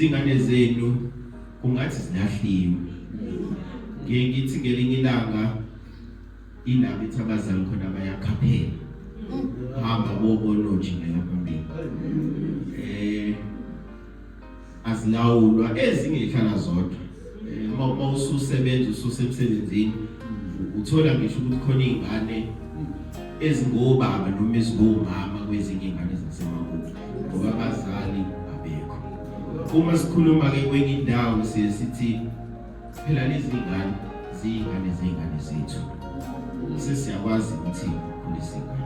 izingane zenu kungathi zilahliwe. Ngithi ngelinye ilanga ilapho ithi abazali khona bayakhaphela. Hamba bobona Njingela phambili. Azilawulwa ezinye ihlala zodwa. Uma ususebenza ususemsebenzini uthola ngisho ukuthi khona izingane ezingobaba noma ezingomama kwezinye izingane zasemakhaya ngoba abazali abekho. Uma sikhuluma ke kwenye indawo sithi phela lezi izingane zethu sesiyakwazi ukuthi kulisingane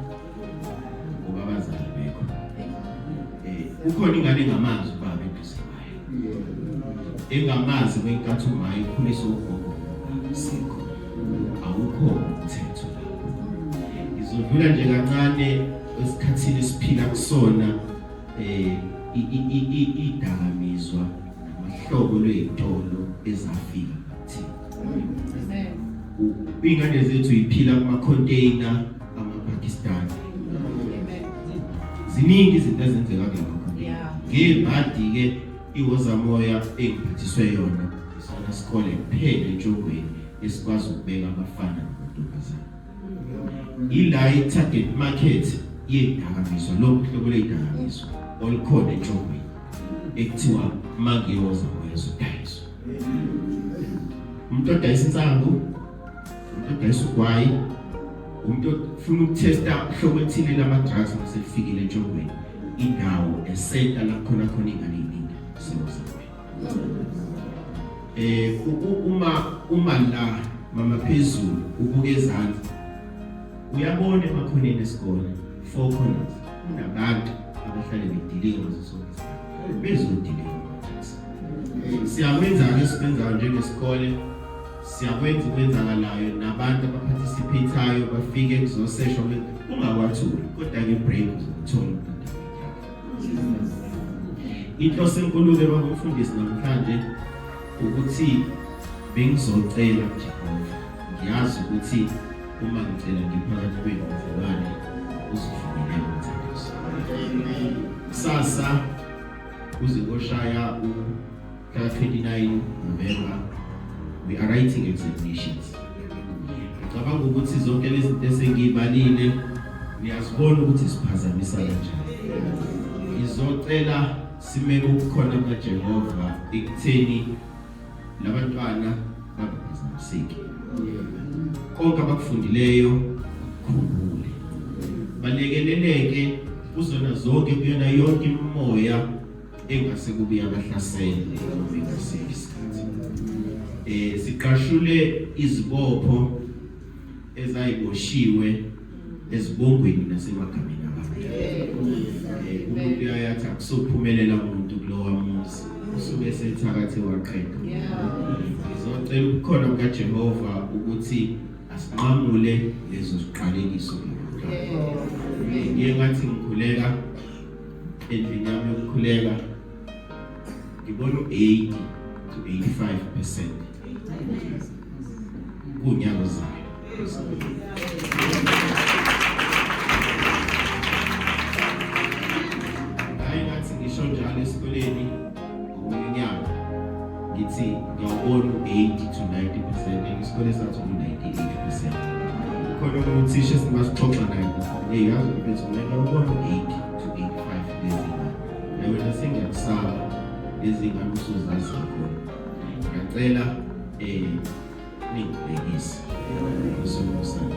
ngoba abazali bekho. Ukhona ingane engamazi ubaba eduzayo, engamazi kwenkathi umayi ikhulisa ugogo sikho, awukho umthetho. Izodlula nje kancane esikhathini esiphila kusona idakamizwa namahlobo lwezitolo ezafika kuthina. Ingane zethu iphila kuma-container ama-Pakistan. Ziningi izinto ezenzeka lapho. Ngebhadi ke iwozamoya engiphathiswe yona isona sikole kuphela Ntshongweni esikwazi ukubeka abafana namantombazane. Ila i-target market yedakamizwa lokho hlobo ledakamizwa olukhona Ntshongweni ekuthiwa mangewozamoya zodayiswa. Umuntu odayisa insangu, umuntu odayisa ugwayi, umuntu ofuna ukutesta hlobo ethile lama-drugs masefikile Ntshongweni, indawo esenta la khona ingane eningi sewozamoya. Uma la mama phezulu ubuka ezansi uyabona emakhoneni esikole 4 corners nabantu abahlale bedilika ngaso sonke isikhathi bezodilika ama-drugs. Siyakwenza-ke esikwenzayo njengesikole, siyakwenza ukwenzakalayo nabantu abaparticipate-ayo bafike kuzoseshwa ungawathuli kodwa-ke break uzokuthola inhloso enkulu-ke babafundisi namhlanje ukuthi bengizocela Jehova, ngiyazi ukuthi uma ngicela ngiphakathi kwezilwane uzivumelele umthandazo. Sasa kuze koshaya umhla 29 November we are writing examinations. Ngicabanga ukuthi zonke lezi zinto esengiyibalile niyazibona ukuthi siphazamisa kanjani. Izocela simeke ukukhona kaJehova ekutheni labantwana baphazamiseke. Konke abakufundileyo kukhumbule. Balekeleleke kuzona zonke kuyona yonke imimoya engase kubuya abahlasele ngesikhathi isikhathi. Siqashule izibopho ezayiboshiwe ezibongweni nasemagameni abantu. Umuntu uyayathi akusophumelela umuntu kulowa muzi usuke sethakathe waqeda. Ngizocela ukukhona kukaJehova ukuthi asinqamule lezo ziqalekiso. Ngiye ngathi ngikhuleka endlini yami yokukhuleka ngibona 80 to 85% kunyaka ozayo. Hayi ngathi ngisho njalo esikoleni ngomnyaka ngithi ngiyabona 80 to 90%, isikole sathu 98%. Khona umthisha singasixoxa naye yazi ukuthi ngiyabona 80 to 85 lezingane. Wena singakusaba lezingane usuzazi khona. Ngicela ningibhekise. Ngizomsana.